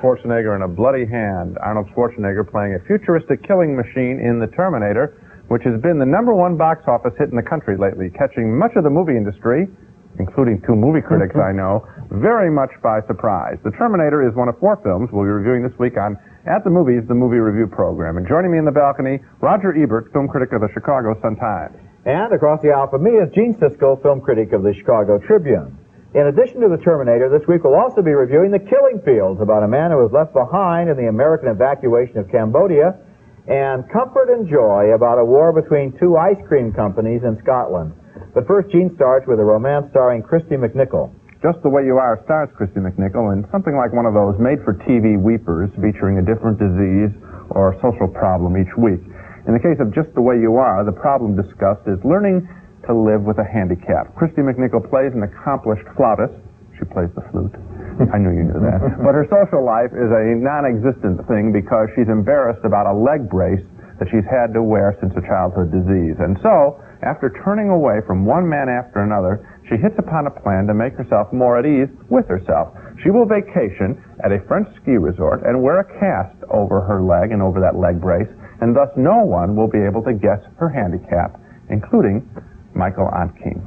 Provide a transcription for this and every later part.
Schwarzenegger and a bloody hand. Arnold Schwarzenegger playing a futuristic killing machine in The Terminator, which has been the #1 box office hit in the country lately, catching much of the movie industry, including 2 movie critics I know, very much by surprise. The Terminator is one of 4 films we'll be reviewing this week on At the Movies, the movie review program. And joining me in the balcony, Roger Ebert, film critic of the Chicago Sun-Times. And across the aisle from me is Gene Siskel, film critic of the Chicago Tribune. In addition to The Terminator, this week we'll also be reviewing The Killing Fields, about a man who was left behind in the American evacuation of Cambodia, and Comfort and Joy, about a war between 2 ice cream companies in Scotland. But first, Gene starts with a romance starring Christy McNichol. Just the Way You Are stars Christy McNichol in something like one of those made-for-TV weepers featuring a different disease or social problem each week. In the case of Just the Way You Are, the problem discussed is learning to live with a handicap. Christy McNichol plays an accomplished flautist. She plays the flute. I knew you knew that. But her social life is a non-existent thing because she's embarrassed about a leg brace that she's had to wear since a childhood disease. And so, after turning away from one man after another, she hits upon a plan to make herself more at ease with herself. She will vacation at a French ski resort and wear a cast over her leg and over that leg brace, and thus no one will be able to guess her handicap, including Michael Ontkean.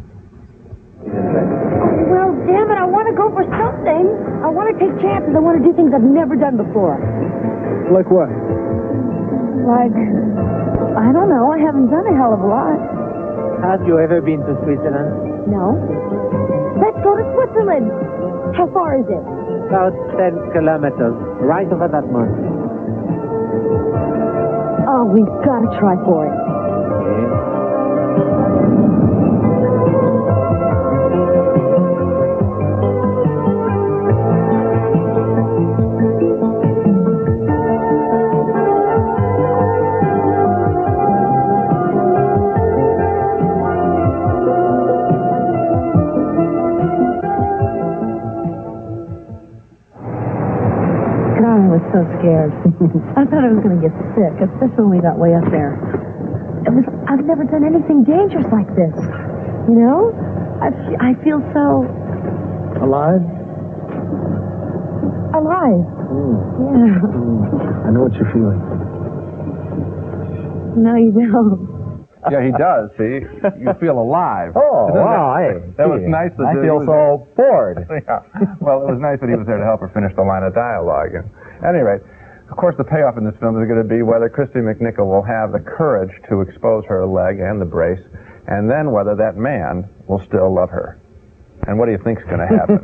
Well, damn it, I want to go for something. I want to take chances. I want to do things I've never done before. Like what? Like, I don't know. I haven't done a hell of a lot. Have you ever been to Switzerland? No. Let's go to Switzerland. How far is it? About 10 kilometers, right over that mountain. Oh, we've got to try for it. Okay. I was so scared. I thought I was going to get sick, especially when we got way up there. I've never done anything dangerous like this. You know? I feel so... Alive? Alive. Yeah. I know what you're feeling. No, you don't. Yeah, he does, see? You feel alive. Oh, wow. That was nice. I feel so bored. Yeah. Well, it was nice that he was there to help her finish the line of dialogue. And at any rate, of course, the payoff in this film is going to be whether Christy McNichol will have the courage to expose her leg and the brace, and then whether that man will still love her. And what do you think's going to happen?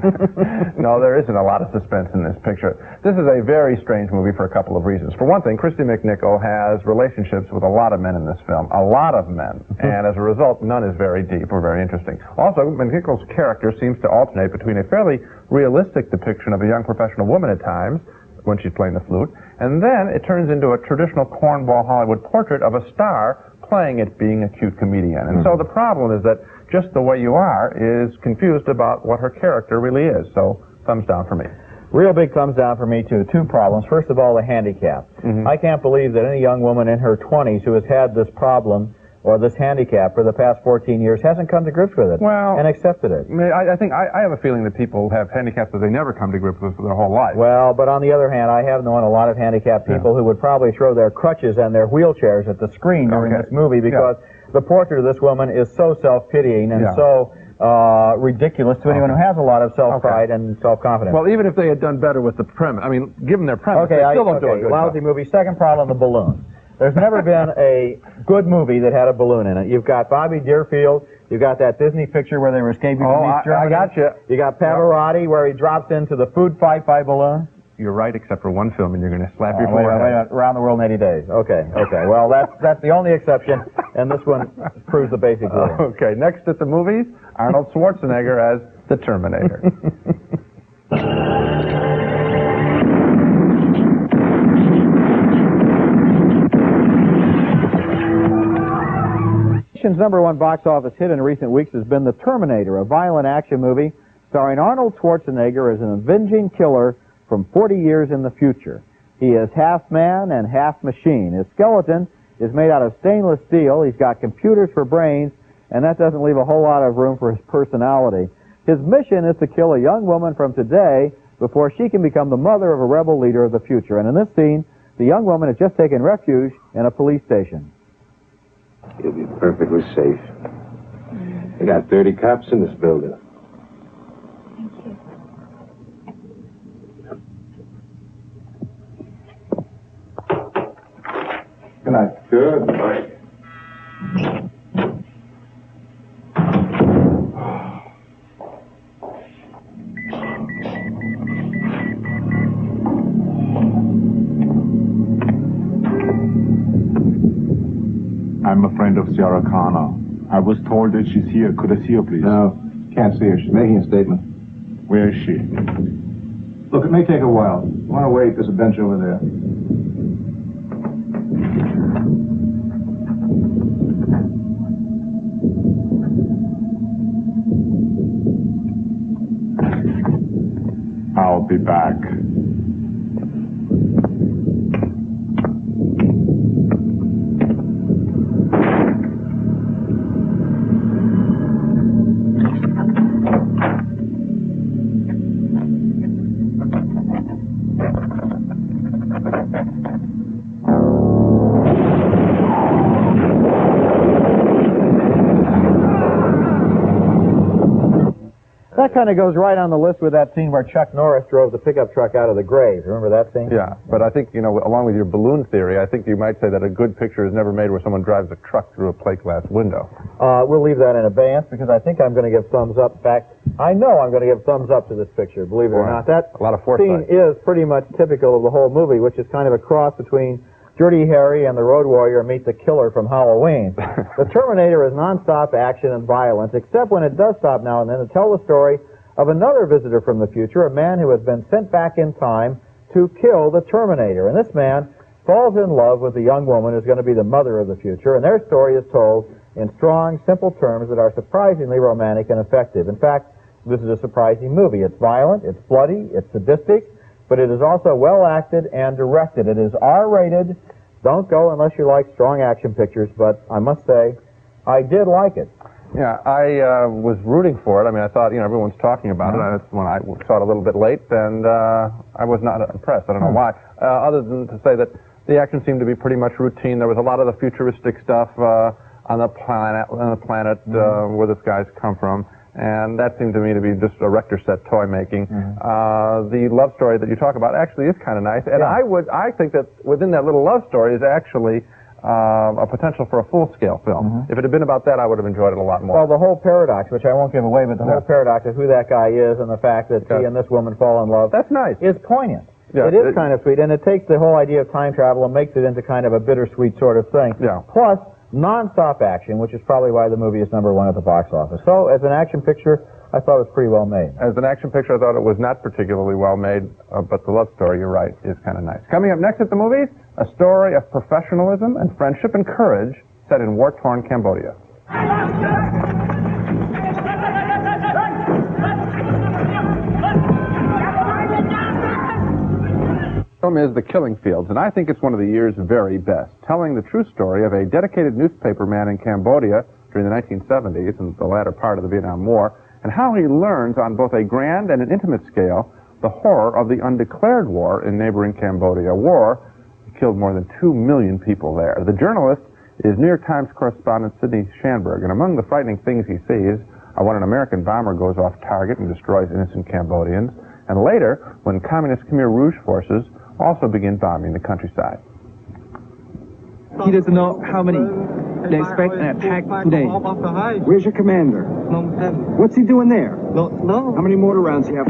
No, there isn't a lot of suspense in this picture. This is a very strange movie for a couple of reasons. For one thing, Christy McNichol has relationships with a lot of men in this film. A lot of men. And as a result, none is very deep or very interesting. Also, McNichol's character seems to alternate between a fairly realistic depiction of a young professional woman at times, when she's playing the flute, and then it turns into a traditional cornball Hollywood portrait of a star playing at being a cute comedian. And so the problem is that Just the Way You Are is confused about what her character really is. So, thumbs down for me. Real big thumbs down for me, too. 2 problems. First of all, the handicap. I can't believe that any young woman in her 20s who has had this problem or this handicap for the past 14 years hasn't come to grips with it and accepted it. I think I have a feeling that people have handicaps that they never come to grips with for their whole life. Well, but on the other hand, I have known a lot of handicapped people who would probably throw their crutches and their wheelchairs at the screen during this movie because the portrait of this woman is so self-pitying and so ridiculous to anyone who has a lot of self-pride and self-confidence. Well, even if they had done better with the premise, I mean, given their premise, they still don't do a good lousy job. movie. Second problem, the balloon. There's never been a good movie that had a balloon in it. You've got Bobby Deerfield. You've got that Disney picture where they were escaping from East Germany. I got you. You got Pavarotti where he drops into the food fight by balloon. You're right, except for one film, and you're going to slap your forehead. forehead. Wait, Around the World in 80 Days. Okay. Well, that's the only exception, and this one proves the basic rule. Okay, next at the movies, Arnold Schwarzenegger as the Terminator. Nation's #1 box office hit in recent weeks has been The Terminator, a violent action movie starring Arnold Schwarzenegger as an avenging killer from 40 years in the future. He is half man and half machine. His skeleton is made out of stainless steel. He's got computers for brains, and that doesn't leave a whole lot of room for his personality. His mission is to kill a young woman from today before she can become the mother of a rebel leader of the future. And in this scene, the young woman has just taken refuge in a police station. You'll be perfectly safe. We got 30 cops in this building. Good night. Good night. I'm a friend of Sarah Connor. I was told that she's here. Could I see her, please? No, can't see her. She's making a statement. Where is she? Look, it may take a while. You want to wait? There's a bench over there. I'll be back. That kind of goes right on the list with that scene where Chuck Norris drove the pickup truck out of the grave. Remember that scene? Yeah, but I think, along with your balloon theory, I think you might say that a good picture is never made where someone drives a truck through a plate glass window. We'll leave that in abeyance because I think I'm going to give thumbs up. In fact, I know I'm going to give thumbs up to this picture, believe it or not. That a lot of foresight. scene is pretty much typical of the whole movie, which is kind of a cross between Dirty Harry and the Road Warrior meet the killer from Halloween. The Terminator is nonstop action and violence, except when it does stop now and then to tell the story of another visitor from the future, a man who has been sent back in time to kill the Terminator. And this man falls in love with the young woman who's going to be the mother of the future, and their story is told in strong, simple terms that are surprisingly romantic and effective. In fact, this is a surprising movie. It's violent, it's bloody, it's sadistic, but it is also well acted and directed. It is R-rated. Don't go unless you like strong action pictures, but I must say, I did like it. Yeah, I was rooting for it. I mean, I thought, everyone's talking about it. That's when I saw it a little bit late, and I was not impressed. I don't know why. Other than to say that the action seemed to be pretty much routine. There was a lot of the futuristic stuff on the planet where this guy's come from, and that seemed to me to be just a Rector set toy making. The love story that you talk about actually is kind of nice, and I think that within that little love story is actually a potential for a full-scale film. If it had been about that, I would have enjoyed it a lot more. Well, the whole paradox, which I won't give away, but the whole paradox of who that guy is and the fact that he and this woman fall in love, that's nice. Is poignant. Yeah, it is kind of sweet, and it takes the whole idea of time travel and makes it into kind of a bittersweet sort of thing. Yeah. Plus, non-stop action, which is probably why the movie is #1 at the box office. So, as an action picture, I thought it was pretty well made. As an action picture, I thought it was not particularly well made, but the love story, you're right, is kind of nice. Coming up next at the movies, a story of professionalism and friendship and courage set in war-torn Cambodia. The film is The Killing Fields, and I think it's one of the year's very best, telling the true story of a dedicated newspaperman in Cambodia during the 1970s and the latter part of the Vietnam War, and how he learns on both a grand and an intimate scale the horror of the undeclared war in neighboring Cambodia. A war that killed more than 2 million people there. The journalist is New York Times correspondent Sidney Schanberg, and among the frightening things he sees are when an American bomber goes off target and destroys innocent Cambodians, and later when communist Khmer Rouge forces also begin bombing the countryside. He doesn't know how many they expect an attack today. Where's your commander? What's he doing there? No. How many mortar rounds do you have?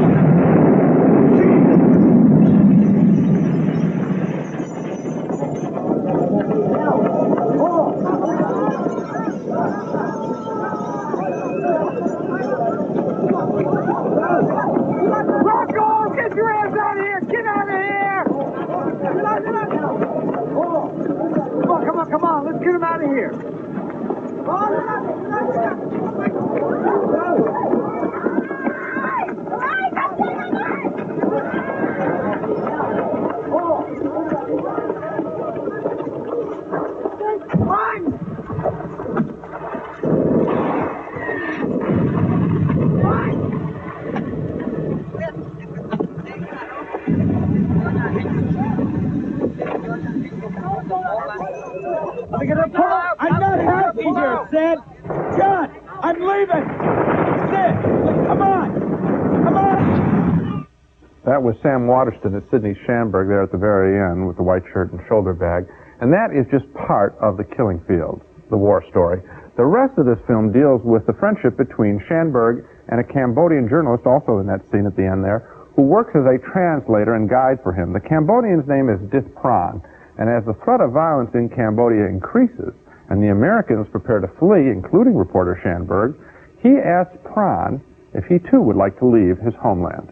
Rocco, get your ass out of here! Get out of here! Come on, let's get him out of here. I'm not happy here, Sid. John, I'm leaving. Sid, come on. Come on. That was Sam Waterston as Sidney Schamberg there at the very end with the white shirt and shoulder bag. And that is just part of the Killing Fields, the war story. The rest of this film deals with the friendship between Schamberg and a Cambodian journalist, also in that scene at the end there, who works as a translator and guide for him. The Cambodian's name is Dith Pran, and as the threat of violence in Cambodia increases and the Americans prepare to flee, including reporter Schamberg, he asks Pran if he too would like to leave his homeland.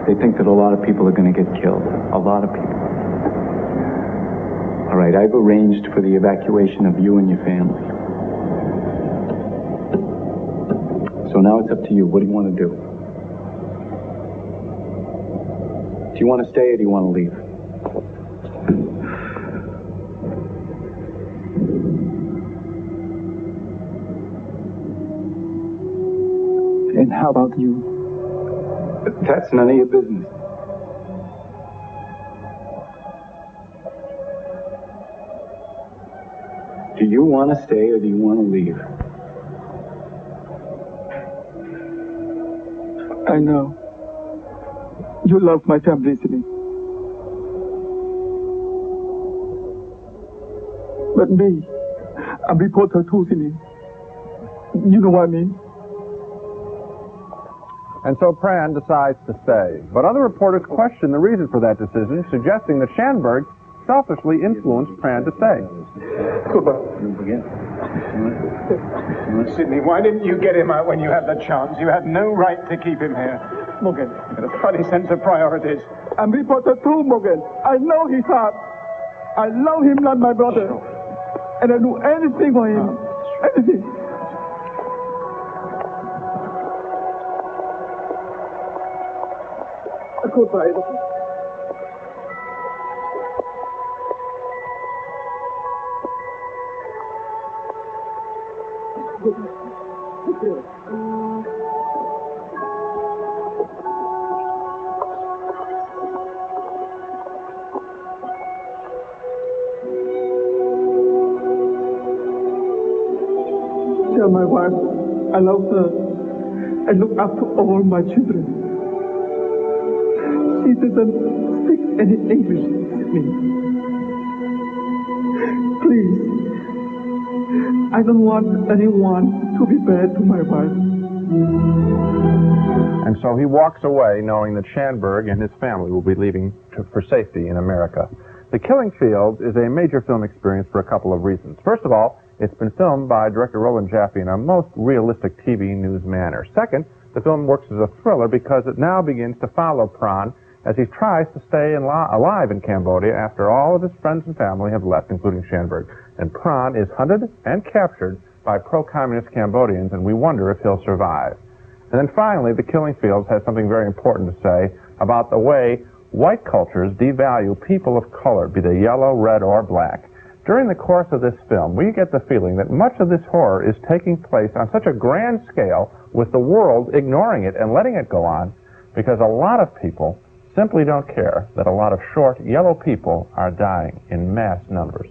They think that a lot of people are going to get killed. A lot of people. All right, I've arranged for the evacuation of you and your family. So now it's up to you. What do you want to do? Do you want to stay or do you want to leave? And how about you? That's none of your business. Do you want to stay or do you want to leave? I know. You love my family, Sidney. But me, I'm reporter too, Sidney. You know what I mean? And so Pran decides to stay. But other reporters question the reason for that decision, suggesting that Schamberg selfishly influenced Pran to stay. Sidney, why didn't you get him out when you had the chance? You had no right to keep him here. Morgan, you had a funny sense of priorities. I'm reporter too, Morgan. I know his heart. I love him like my brother. And I do anything for him. Anything. Goodbye. Tell my wife I love her and look after all my children. She doesn't speak any English with me. Please, I don't want anyone to be bad to my wife. And so he walks away knowing that Schamberg and his family will be leaving for safety in America. The Killing Fields is a major film experience for a couple of reasons. First of all, it's been filmed by director Roland Jaffe in a most realistic TV news manner. Second, the film works as a thriller because it now begins to follow Pran as he tries to stay alive in Cambodia after all of his friends and family have left, including Schamberg. And Pran is hunted and captured by pro-communist Cambodians, and we wonder if he'll survive. And then finally, The Killing Fields has something very important to say about the way white cultures devalue people of color, be they yellow, red, or black. During the course of this film, we get the feeling that much of this horror is taking place on such a grand scale with the world ignoring it and letting it go on because a lot of people simply don't care that a lot of short, yellow people are dying in mass numbers.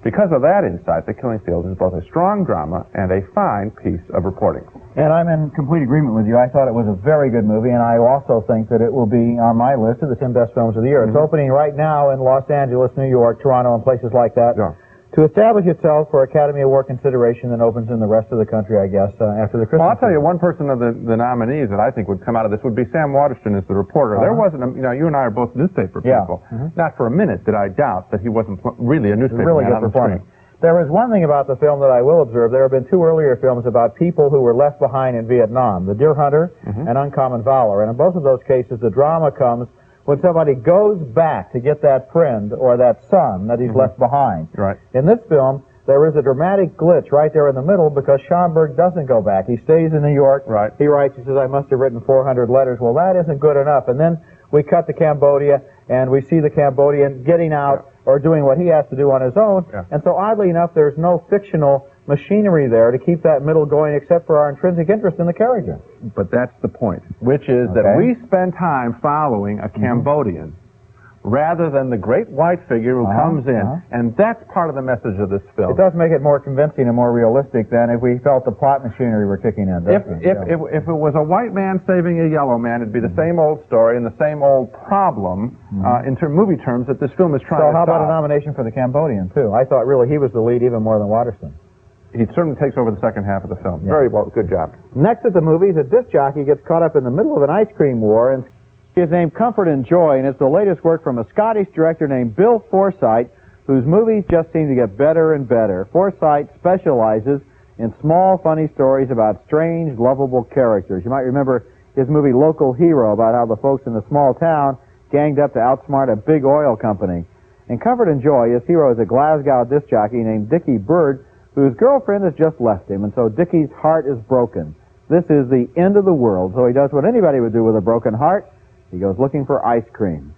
Because of that insight, The Killing Fields is both a strong drama and a fine piece of reporting. And I'm in complete agreement with you. I thought it was a very good movie, and I also think that it will be on my list of the 10 best films of the year. It's opening right now in Los Angeles, New York, Toronto, and places like that. Yeah. To establish itself for Academy Award consideration, then opens in the rest of the country, I guess, after the Christmas. Well, I'll tell you, one person of the nominees that I think would come out of this would be Sam Waterston as the reporter. There wasn't, you and I are both newspaper people. Not for a minute did I doubt that he wasn't really a newspaper really man good on the performance. screen. There is one thing about the film that I will observe. There have been two earlier films about people who were left behind in Vietnam, The Deer Hunter and Uncommon Valor. And in both of those cases, the drama comes when somebody goes back to get that friend or that son that he's left behind. Right. In this film, there is a dramatic glitch right there in the middle because Schamberg doesn't go back. He stays in New York. Right. He writes, he says, I must have written 400 letters. Well, that isn't good enough. And then we cut to Cambodia, and we see the Cambodian getting out or doing what he has to do on his own. And so oddly enough, there's no fictional machinery there to keep that middle going except for our intrinsic interest in the character. But that's the point, which is that we spend time following a Cambodian rather than the great white figure who comes in. And that's part of the message of this film. It does make it more convincing and more realistic than if we felt the plot machinery were kicking in. If it was a white man saving a yellow man, it'd be the same old story and the same old problem in movie terms that this film is trying to solve. So how about a nomination for the Cambodian, too? I thought really he was the lead even more than Watterson. He certainly takes over the second half of the film. Very well, good job. Next at the movies, a disc jockey gets caught up in the middle of an ice cream war, and he is named Comfort and Joy, and it's the latest work from a Scottish director named Bill Forsyth, whose movies just seem to get better and better. Forsyth specializes in small, funny stories about strange, lovable characters. You might remember his movie Local Hero, about how the folks in the small town ganged up to outsmart a big oil company. In Comfort and Joy, his hero is a Glasgow disc jockey named Dickie Bird, whose girlfriend has just left him, and so Dickie's heart is broken. This is the end of the world, so he does what anybody would do with a broken heart. He goes looking for ice cream.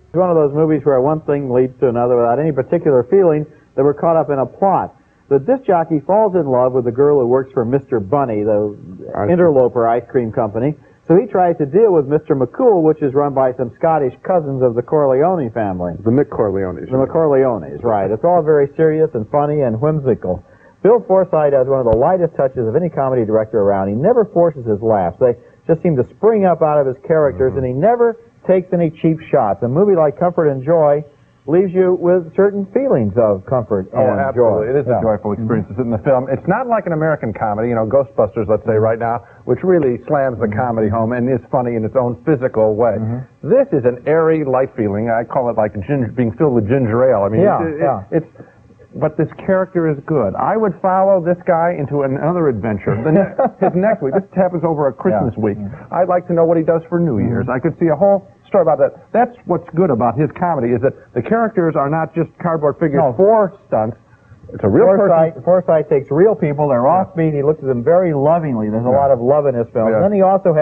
It's one of those movies where one thing leads to another without any particular feeling that we're caught up in a plot. The disc jockey falls in love with the girl who works for Mr. Bunny, the interloper ice cream company, so he tries to deal with Mr. McCool, which is run by some Scottish cousins of the Corleone family. The McCorleones. The McCorleones, right. It's all very serious and funny and whimsical. Bill Forsyth has one of the lightest touches of any comedy director around. He never forces his laughs. They just seem to spring up out of his characters, and he never takes any cheap shots. A movie like Comfort and Joy leaves you with certain feelings of comfort and absolutely. joy. It is a joyful experience in the film. It's not like an American comedy, you know, Ghostbusters, let's say, right now, which really slams the comedy home and is funny in its own physical way. This is an airy, light feeling. I call it like being filled with ginger ale. I mean, but this character is good. I would follow this guy into another adventure. His next week, this happens over a Christmas week. I'd like to know what he does for New Year's. I could see a whole story about that. That's what's good about his comedy, is that the characters are not just cardboard figures for stunts. It's a real person. Forsyth takes real people. They're offbeat. He looks at them very lovingly. There's a lot of love in his film. And then he also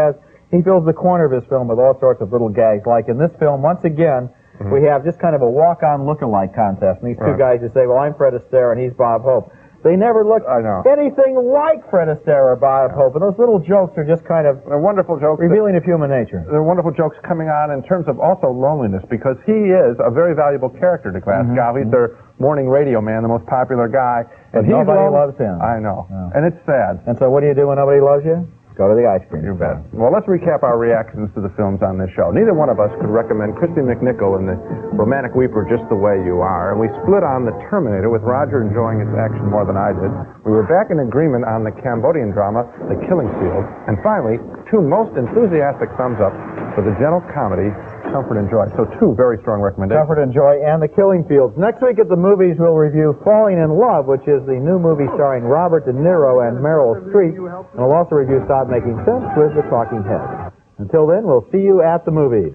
he fills the corner of his film with all sorts of little gags. Like in this film, once again, we have just kind of a walk-on look-alike contest. And these two guys just say, well, I'm Fred Astaire and he's Bob Hope. They never look anything like Fred Astaire or Bob Hope. And those little jokes are just kind of wonderful jokes, revealing of human nature. They're wonderful jokes coming on in terms of also loneliness, because he is a very valuable character to Glasgow. He's their morning radio man, the most popular guy. And nobody loves him. I know. And it's sad. And so what do you do when nobody loves you? Go to the ice cream. You bet. Well, let's recap our reactions to the films on this show. Neither one of us could recommend Christy McNichol in The Romantic Weeper, Just the Way You Are, and we split on The Terminator, with Roger enjoying its action more than I did. We were back in agreement on the Cambodian drama, The Killing Field, and finally, two most enthusiastic thumbs up for the gentle comedy, Comfort and Joy. So two very strong recommendations. Comfort and Joy and The Killing Fields. Next week at the movies, we'll review Falling in Love, which is the new movie starring Robert De Niro and Meryl Streep. And we'll also review Stop Making Sense with the Talking Heads. Until then, we'll see you at the movies.